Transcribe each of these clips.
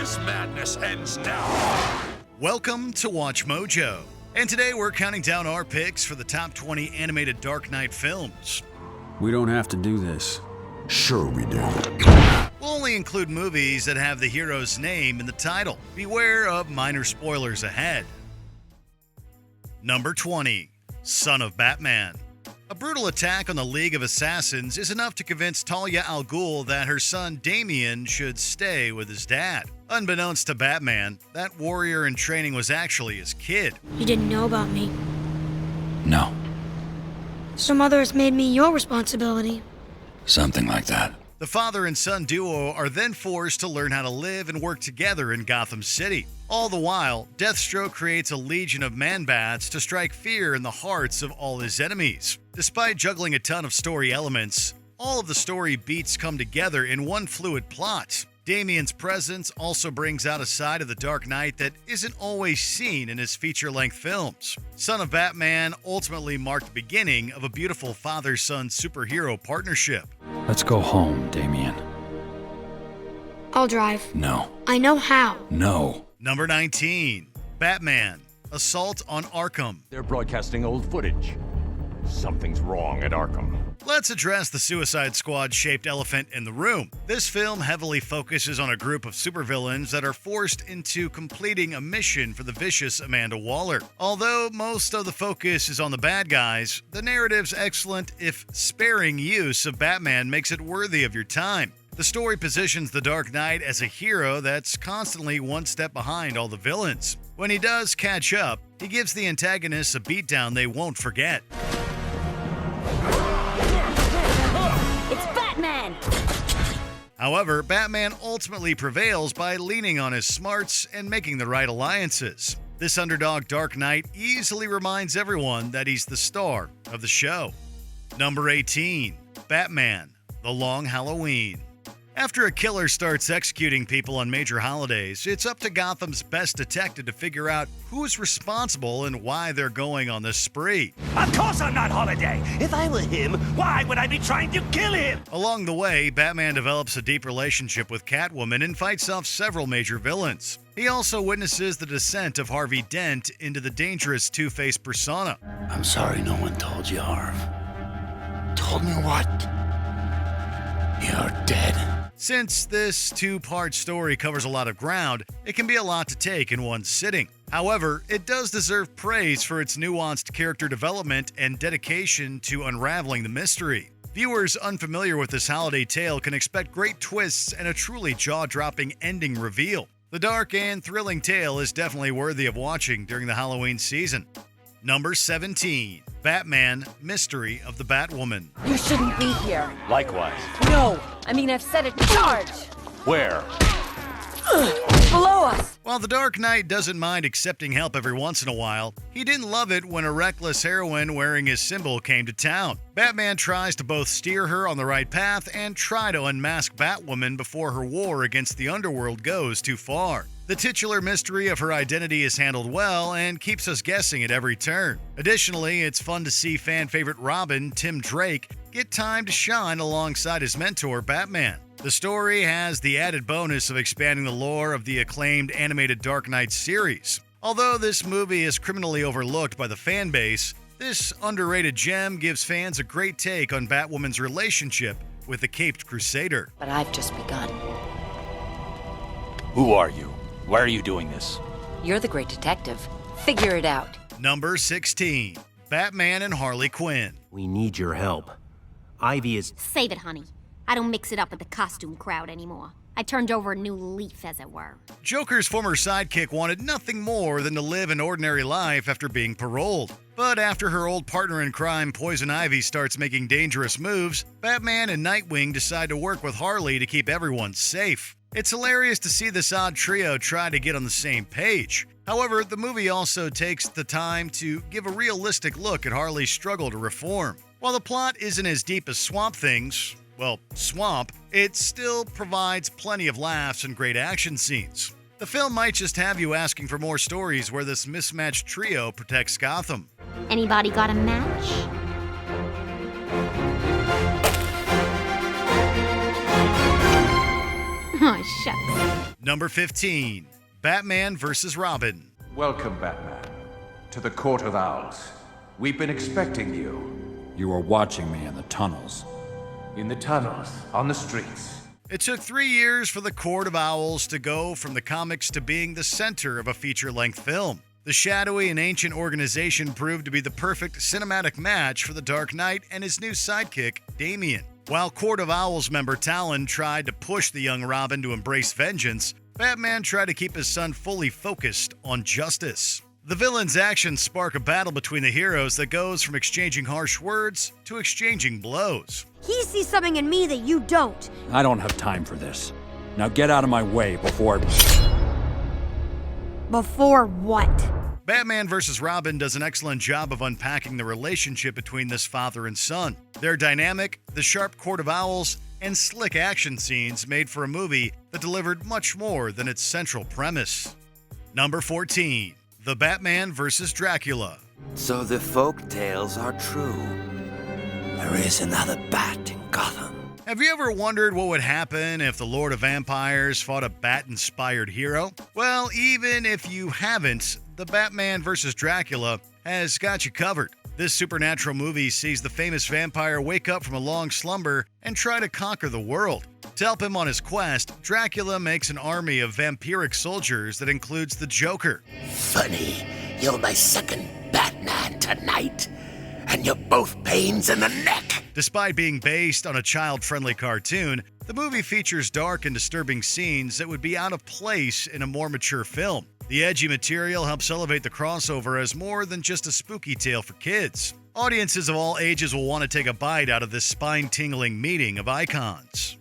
This madness ends now. Welcome to Watch Mojo. And today we're counting down our picks for the top 20 animated Dark Knight films. We don't have to do this. Sure we do. We'll only include movies that have the hero's name in the title. Beware of minor spoilers ahead. Number 20, Son of Batman. A brutal attack on the League of Assassins is enough to convince Talia al Ghul that her son Damian should stay with his dad. Unbeknownst to Batman, that warrior in training was actually his kid. You didn't know about me. No, Some others made me your responsibility. something like that. The father and son duo are then forced to learn how to live and work together in Gotham City. All the while, Deathstroke creates a legion of man-bats to strike fear in the hearts of all his enemies. Despite juggling a ton of story elements, all of the story beats come together in one fluid plot. Damian's presence also brings out a side of the Dark Knight that isn't always seen in his feature-length films. Son of Batman ultimately marked the beginning of a beautiful father-son superhero partnership. Let's go home, Damien. I'll drive. No, I know how. no. Number 19, Batman, Assault on Arkham. They're broadcasting old footage. Something's wrong at Arkham. Let's address the Suicide Squad-shaped elephant in the room. This film heavily focuses on a group of supervillains that are forced into completing a mission for the vicious Amanda Waller. Although most of the focus is on the bad guys, the narrative's excellent, if sparing, use of Batman makes it worthy of your time. The story positions the Dark Knight as a hero that's constantly one step behind all the villains. When he does catch up, he gives the antagonists a beatdown they won't forget. It's Batman! However, Batman ultimately prevails by leaning on his smarts and making the right alliances. This underdog Dark Knight easily reminds everyone that he's the star of the show. Number 18, Batman, The Long Halloween. After a killer starts executing people on major holidays, it's up to Gotham's best detective to figure out who's responsible and why they're going on this spree. Of course I'm not Holiday! If I were him, why would I be trying to kill him? Along the way, Batman develops a deep relationship with Catwoman and fights off several major villains. He also witnesses the descent of Harvey Dent into the dangerous Two-Face persona. I'm sorry no one told you, Harv. Told me what? You're dead. Since this two-part story covers a lot of ground, it can be a lot to take in one sitting. However, it does deserve praise for its nuanced character development and dedication to unraveling the mystery. Viewers unfamiliar with this holiday tale can expect great twists and a truly jaw-dropping ending reveal. The dark and thrilling tale is definitely worthy of watching during the Halloween season. Number 17, Batman, Mystery of the Batwoman. You shouldn't be here. Likewise. No, I've set a charge. Where? Below us. While the Dark Knight doesn't mind accepting help every once in a while, he didn't love it when a reckless heroine wearing his symbol came to town. Batman tries to both steer her on the right path and try to unmask Batwoman before her war against the underworld goes too far. The titular mystery of her identity is handled well and keeps us guessing at every turn. Additionally, it's fun to see fan favorite Robin, Tim Drake, get time to shine alongside his mentor, Batman. The story has the added bonus of expanding the lore of the acclaimed animated Dark Knight series. Although this movie is criminally overlooked by the fan base, this underrated gem gives fans a great take on Batwoman's relationship with the Caped Crusader. But I've just begun. Who are you? Why are you doing this? You're the great detective. Figure it out. Number 16, Batman and Harley Quinn. We need your help. Ivy is... Save it, honey. I don't mix it up with the costume crowd anymore. I turned over a new leaf, as it were. Joker's former sidekick wanted nothing more than to live an ordinary life after being paroled. But after her old partner in crime, Poison Ivy, starts making dangerous moves, Batman and Nightwing decide to work with Harley to keep everyone safe. It's hilarious to see this odd trio try to get on the same page. However, the movie also takes the time to give a realistic look at Harley's struggle to reform. While the plot isn't as deep as Swamp Thing's, Swamp, it still provides plenty of laughs and great action scenes. The film might just have you asking for more stories where this mismatched trio protects Gotham. Anybody got a match? Oh, shucks. Number 15. Batman vs. Robin. Welcome, Batman, to the Court of Owls. We've been expecting you. You were watching me in the tunnels. In the tunnels, on the streets. It took 3 years for the Court of Owls to go from the comics to being the center of a feature-length film. The shadowy and ancient organization proved to be the perfect cinematic match for the Dark Knight and his new sidekick, Damian. While Court of Owls member Talon tried to push the young Robin to embrace vengeance, Batman tried to keep his son fully focused on justice. The villain's actions spark a battle between the heroes that goes from exchanging harsh words to exchanging blows. He sees something in me that you don't. I don't have time for this. Now get out of my way before... Before what? Batman vs. Robin does an excellent job of unpacking the relationship between this father and son. Their dynamic, the sharp Court of Owls, and slick action scenes made for a movie that delivered much more than its central premise. Number 14. The Batman vs. Dracula. So the folk tales are true. There is another bat in Gotham. Have you ever wondered what would happen if the Lord of Vampires fought a bat-inspired hero? Well, even if you haven't, the Batman vs. Dracula has got you covered. This supernatural movie sees the famous vampire wake up from a long slumber and try to conquer the world. To help him on his quest, Dracula makes an army of vampiric soldiers that includes the Joker. Funny, you're my second Batman tonight, and you're both pains in the neck. Despite being based on a child-friendly cartoon, the movie features dark and disturbing scenes that would be out of place in a more mature film. The edgy material helps elevate the crossover as more than just a spooky tale for kids. Audiences of all ages will want to take a bite out of this spine-tingling meeting of icons.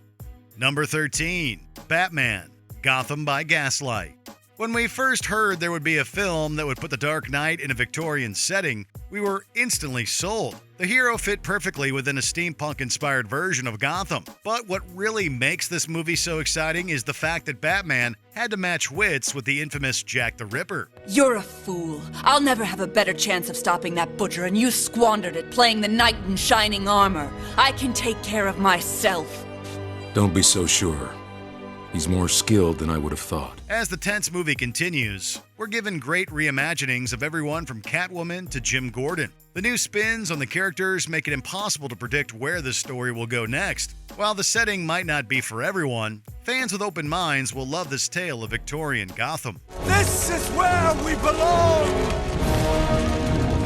Number 13. Batman, Gotham by Gaslight. When we first heard there would be a film that would put the Dark Knight in a Victorian setting, we were instantly sold. The hero fit perfectly within a steampunk-inspired version of Gotham. But what really makes this movie so exciting is the fact that Batman had to match wits with the infamous Jack the Ripper. You're a fool. I'll never have a better chance of stopping that butcher, and you squandered it playing the knight in shining armor. I can take care of myself. Don't be so sure. He's more skilled than I would have thought. As the tense movie continues, we're given great reimaginings of everyone from Catwoman to Jim Gordon. The new spins on the characters make it impossible to predict where this story will go next. While the setting might not be for everyone, fans with open minds will love this tale of Victorian Gotham. This is where we belong!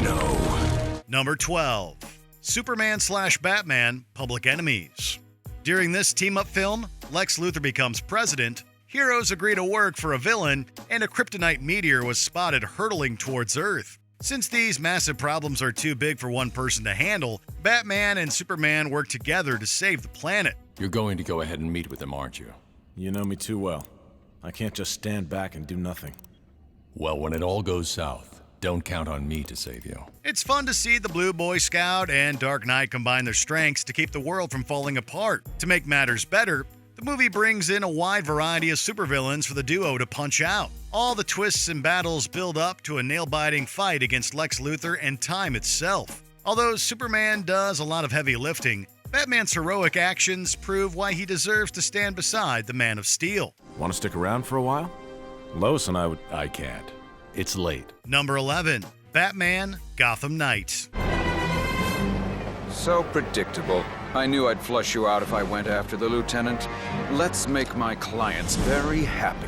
No. Number 12. Superman/Batman, Public Enemies. During this team-up film, Lex Luthor becomes president, heroes agree to work for a villain, and a kryptonite meteor was spotted hurtling towards Earth. Since these massive problems are too big for one person to handle, Batman and Superman work together to save the planet. You're going to go ahead and meet with him, aren't you? You know me too well. I can't just stand back and do nothing. Well, when it all goes south, don't count on me to save you. It's fun to see the Blue Boy Scout and Dark Knight combine their strengths to keep the world from falling apart. To make matters better, the movie brings in a wide variety of supervillains for the duo to punch out. All the twists and battles build up to a nail-biting fight against Lex Luthor and time itself. Although Superman does a lot of heavy lifting, Batman's heroic actions prove why he deserves to stand beside the Man of Steel. Want to stick around for a while? Lois and I can't. It's late. Number 11. Batman, Gotham Knight. So predictable. I knew I'd flush you out if I went after the lieutenant. Let's make my clients very happy.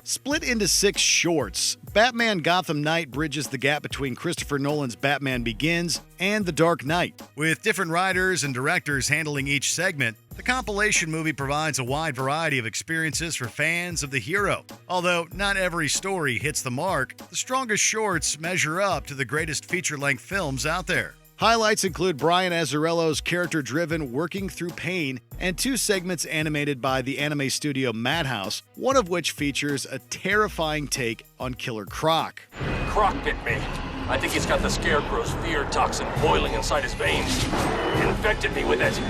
Split into 6 shorts, Batman Gotham Knight bridges the gap between Christopher Nolan's Batman Begins and The Dark Knight. With different writers and directors handling each segment, the compilation movie provides a wide variety of experiences for fans of the hero. Although not every story hits the mark, the strongest shorts measure up to the greatest feature-length films out there. Highlights include Brian Azzarello's character-driven Working Through Pain and 2 segments animated by the anime studio Madhouse, one of which features a terrifying take on Killer Croc. Croc bit me. I think he's got the Scarecrow's fear toxin boiling inside his veins. Infected me with it.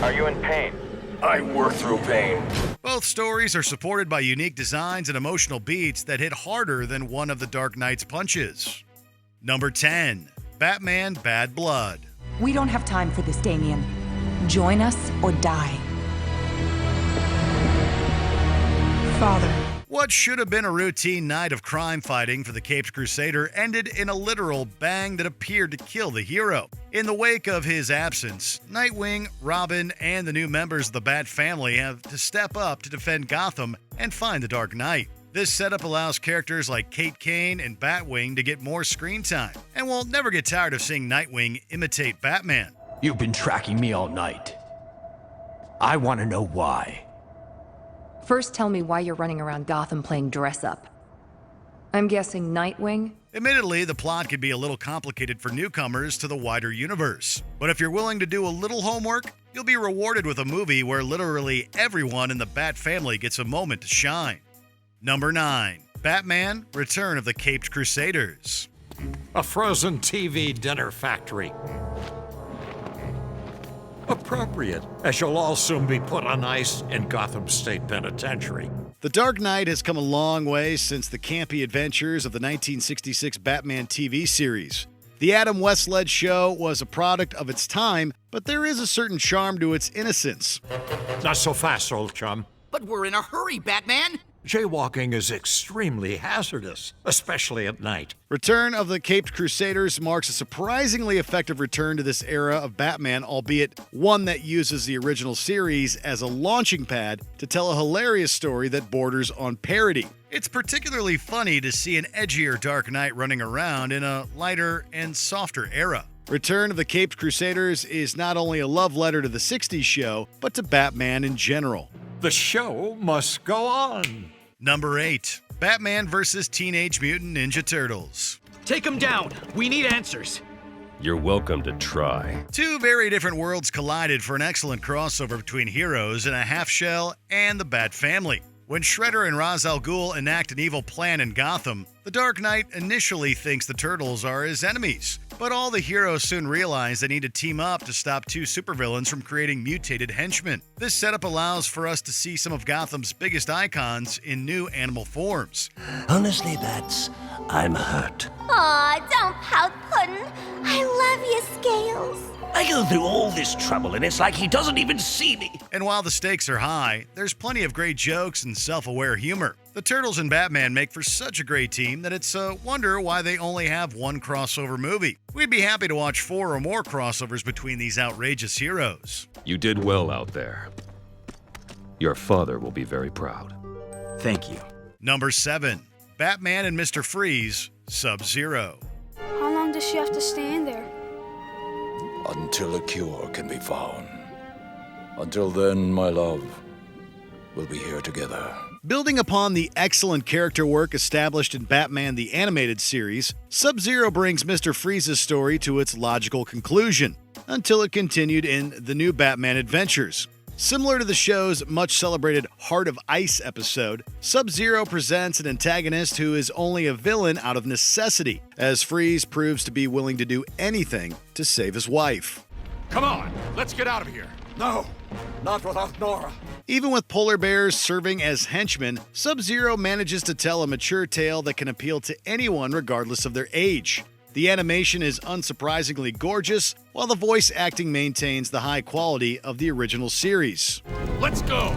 Are you in pain? I work through pain. Both stories are supported by unique designs and emotional beats that hit harder than one of the Dark Knight's punches. Number 10. Batman Bad Blood. We don't have time for this, Damian. Join us or die. father. What should have been a routine night of crime fighting for the Caped Crusader ended in a literal bang that appeared to kill the hero. In the wake of his absence, Nightwing, Robin, and the new members of the Bat family have to step up to defend Gotham and find the Dark Knight. This setup allows characters like Kate Kane and Batwing to get more screen time, and we'll never get tired of seeing Nightwing imitate Batman. You've been tracking me all night. I want to know why. First, tell me why you're running around Gotham playing dress-up. I'm guessing Nightwing? Admittedly, the plot can be a little complicated for newcomers to the wider universe. But if you're willing to do a little homework, you'll be rewarded with a movie where literally everyone in the Bat family gets a moment to shine. Number 9. Batman: Return of the Caped Crusaders. A frozen TV dinner factory. Appropriate, as you'll all soon be put on ice in Gotham State Penitentiary. The Dark Knight has come a long way since the campy adventures of the 1966 Batman TV series. The Adam West-led show was a product of its time, but there is a certain charm to its innocence. Not so fast, old chum. But we're in a hurry, Batman! Jaywalking is extremely hazardous, especially at night. Return of the Caped Crusaders marks a surprisingly effective return to this era of Batman, albeit one that uses the original series as a launching pad to tell a hilarious story that borders on parody. It's particularly funny to see an edgier Dark Knight running around in a lighter and softer era. Return of the Caped Crusaders is not only a love letter to the 60s show, but to Batman in general. The show must go on. Number 8. Batman vs. Teenage Mutant Ninja Turtles. Take him down. We need answers. You're welcome to try. Two very different worlds collided for an excellent crossover between heroes in a half-shell and the Bat family. When Shredder and Ra's al Ghul enact an evil plan in Gotham, the Dark Knight initially thinks the Turtles are his enemies. But all the heroes soon realize they need to team up to stop two supervillains from creating mutated henchmen. This setup allows for us to see some of Gotham's biggest icons in new animal forms. Honestly, Bats, I'm hurt. Aw, don't pout, Puddin'. I love you, Scales. I go through all this trouble and it's like he doesn't even see me. And while the stakes are high, there's plenty of great jokes and self-aware humor. The Turtles and Batman make for such a great team that it's a wonder why they only have one crossover movie. We'd be happy to watch 4 or more crossovers between these outrageous heroes. You did well out there. Your father will be very proud. Thank you. Number 7. Batman and Mr. Freeze, Subzero. How long does she have to stand there? Until a cure can be found. Until then, my love, we'll be here together. Building upon the excellent character work established in Batman the Animated Series, Sub-Zero brings Mr. Freeze's story to its logical conclusion, until it continued in the new Batman Adventures. Similar to the show's much-celebrated Heart of Ice episode, Sub-Zero presents an antagonist who is only a villain out of necessity, as Freeze proves to be willing to do anything to save his wife. Come on, let's get out of here. No, not without Nora. Even with polar bears serving as henchmen, Sub-Zero manages to tell a mature tale that can appeal to anyone regardless of their age. The animation is unsurprisingly gorgeous, while the voice acting maintains the high quality of the original series. Let's go!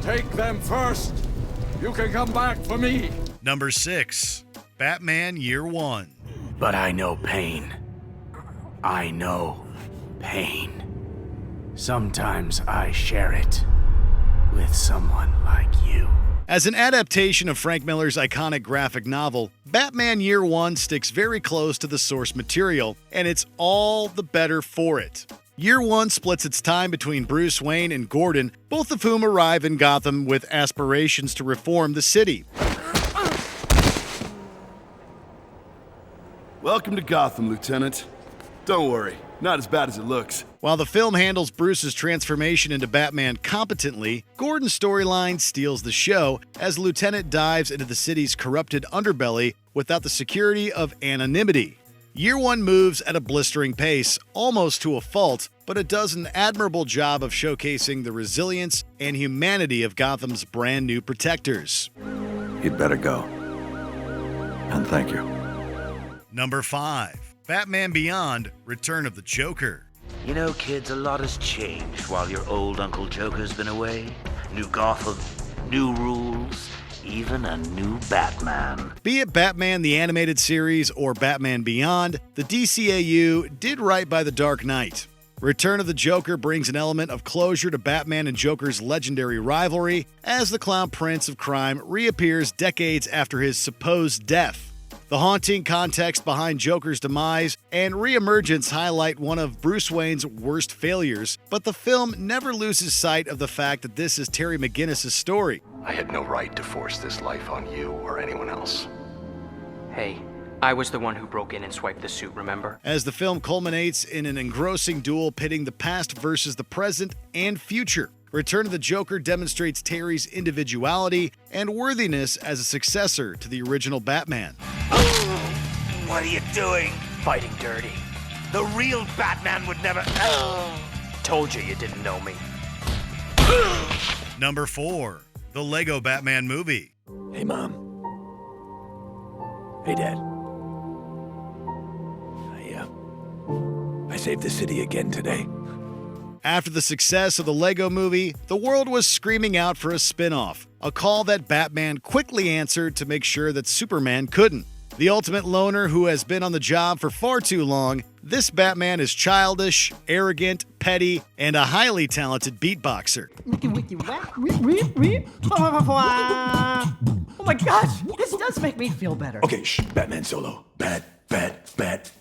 Take them first. You can come back for me. Number 6. Batman Year One. But I know pain. I know pain. Sometimes I share it with someone like you. As an adaptation of Frank Miller's iconic graphic novel, Batman Year One sticks very close to the source material, and it's all the better for it. Year One splits its time between Bruce Wayne and Gordon, both of whom arrive in Gotham with aspirations to reform the city. Welcome to Gotham, Lieutenant. Don't worry, not as bad as it looks. While the film handles Bruce's transformation into Batman competently, Gordon's storyline steals the show as the Lieutenant dives into the city's corrupted underbelly without the security of anonymity. Year One moves at a blistering pace, almost to a fault, but it does an admirable job of showcasing the resilience and humanity of Gotham's brand new protectors. You'd better go. And thank you. Number 5. Batman Beyond: Return of the Joker. You know, kids, a lot has changed while your old Uncle Joker's been away. New Gotham, new rules, even a new Batman. Be it Batman the Animated Series or Batman Beyond, the DCAU did right by the Dark Knight. Return of the Joker brings an element of closure to Batman and Joker's legendary rivalry as the Clown Prince of Crime reappears decades after his supposed death. The haunting context behind Joker's demise and reemergence highlight one of Bruce Wayne's worst failures, but the film never loses sight of the fact that this is Terry McGinnis' story. I had no right to force this life on you or anyone else. Hey, I was the one who broke in and swiped the suit, remember? As the film culminates in an engrossing duel pitting the past versus the present and future, Return of the Joker demonstrates Terry's individuality and worthiness as a successor to the original Batman. What are you doing? Fighting dirty. The real Batman would never... Told you didn't know me. Number 4. The Lego Batman Movie. Hey, Mom. Hey, Dad. I saved the city again today. After the success of the Lego Movie, the world was screaming out for a spin-off, a call that Batman quickly answered to make sure that Superman couldn't. The ultimate loner who has been on the job for far too long, this Batman is childish, arrogant, petty, and a highly talented beatboxer. Oh my gosh, this does make me feel better. Okay, shh, Batman solo. Bat.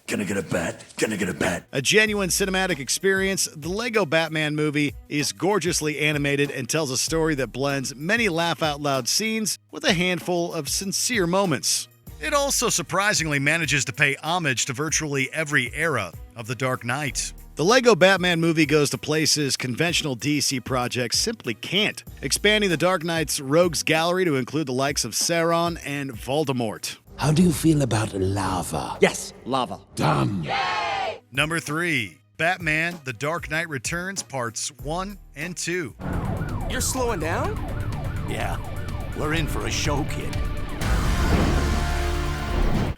Gonna get a bat. Gonna get a bat. A genuine cinematic experience, the Lego Batman Movie is gorgeously animated and tells a story that blends many laugh-out-loud scenes with a handful of sincere moments. It also surprisingly manages to pay homage to virtually every era of The Dark Knight. The Lego Batman Movie goes to places conventional DC projects simply can't, expanding The Dark Knight's rogues gallery to include the likes of Sauron and Voldemort. How do you feel about lava? Yes, lava. Dumb. Yay! Number 3. Batman: The Dark Knight Returns Parts 1 and 2. You're slowing down? Yeah, we're in for a show, kid.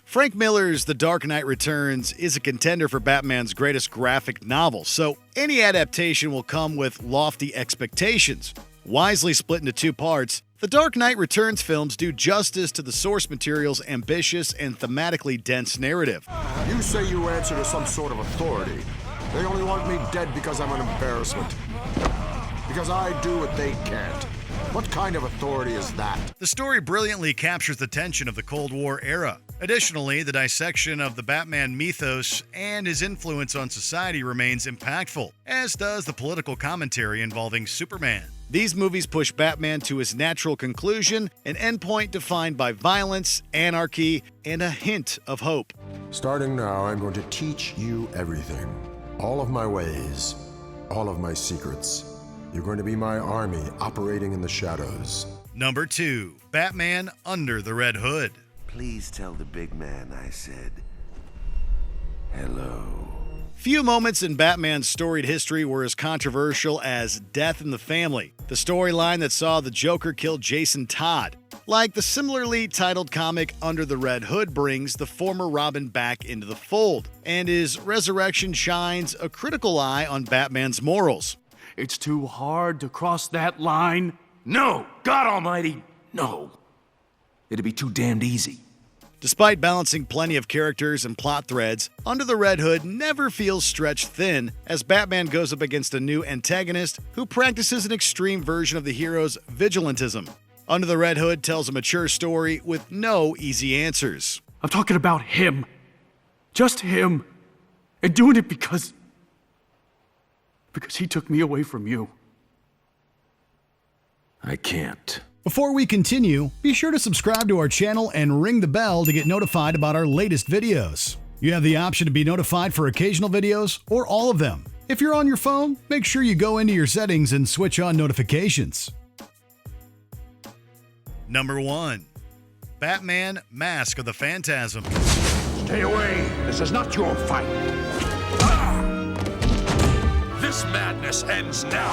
Frank Miller's The Dark Knight Returns is a contender for Batman's greatest graphic novel, so any adaptation will come with lofty expectations. Wisely split into 2 parts, The Dark Knight Returns films do justice to the source material's ambitious and thematically dense narrative. You say you answer to some sort of authority. They only want me dead because I'm an embarrassment. Because I do what they can't. What kind of authority is that? The story brilliantly captures the tension of the Cold War era. Additionally, the dissection of the Batman mythos and his influence on society remains impactful, as does the political commentary involving Superman. These movies push Batman to his natural conclusion, an endpoint defined by violence, anarchy, and a hint of hope. Starting now, I'm going to teach you everything. All of my ways, all of my secrets. You're going to be my army operating in the shadows. Number 2. Batman Under the Red Hood. Please tell the big man I said hello. Few moments in Batman's storied history were as controversial as Death in the Family, the storyline that saw the Joker kill Jason Todd. Like the similarly titled comic Under the Red Hood brings the former Robin back into the fold, and his resurrection shines a critical eye on Batman's morals. It's too hard to cross that line. No! God almighty, no. It'd be too damned easy. Despite balancing plenty of characters and plot threads, Under the Red Hood never feels stretched thin as Batman goes up against a new antagonist who practices an extreme version of the hero's vigilantism. Under the Red Hood tells a mature story with no easy answers. I'm talking about him. Just him. And doing it because he took me away from you. I can't. Before we continue, be sure to subscribe to our channel and ring the bell to get notified about our latest videos. You have the option to be notified for occasional videos or all of them. If you're on your phone, make sure you go into your settings and switch on notifications. Number 1. Batman: Mask of the Phantasm. Stay away. This is not your fight. This madness ends now.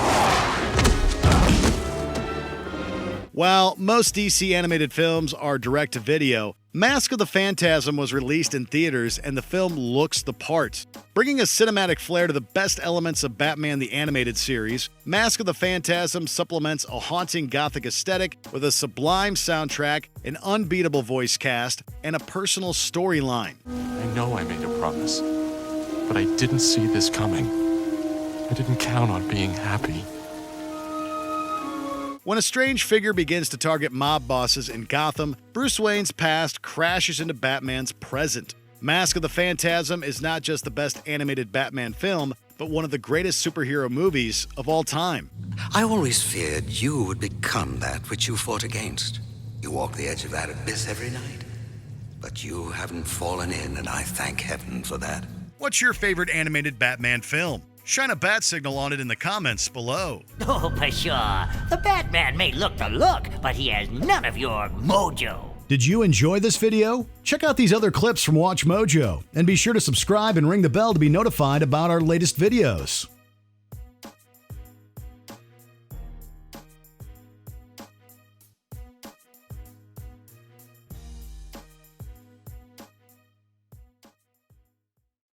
While most DC animated films are direct-to-video, Mask of the Phantasm was released in theaters, and the film looks the part. Bringing a cinematic flair to the best elements of Batman the Animated Series, Mask of the Phantasm supplements a haunting gothic aesthetic with a sublime soundtrack, an unbeatable voice cast, and a personal storyline. I know I made a promise, but I didn't see this coming. I didn't count on being happy. When a strange figure begins to target mob bosses in Gotham, Bruce Wayne's past crashes into Batman's present. Mask of the Phantasm is not just the best animated Batman film, but one of the greatest superhero movies of all time. I always feared you would become that which you fought against. You walk the edge of that abyss every night. But you haven't fallen in, and I thank heaven for that. What's your favorite animated Batman film? Shine a bat signal on it in the comments below. Oh, for sure. The Batman may look the look, but he has none of your mojo. Did you enjoy this video? Check out these other clips from WatchMojo, and be sure to subscribe and ring the bell to be notified about our latest videos.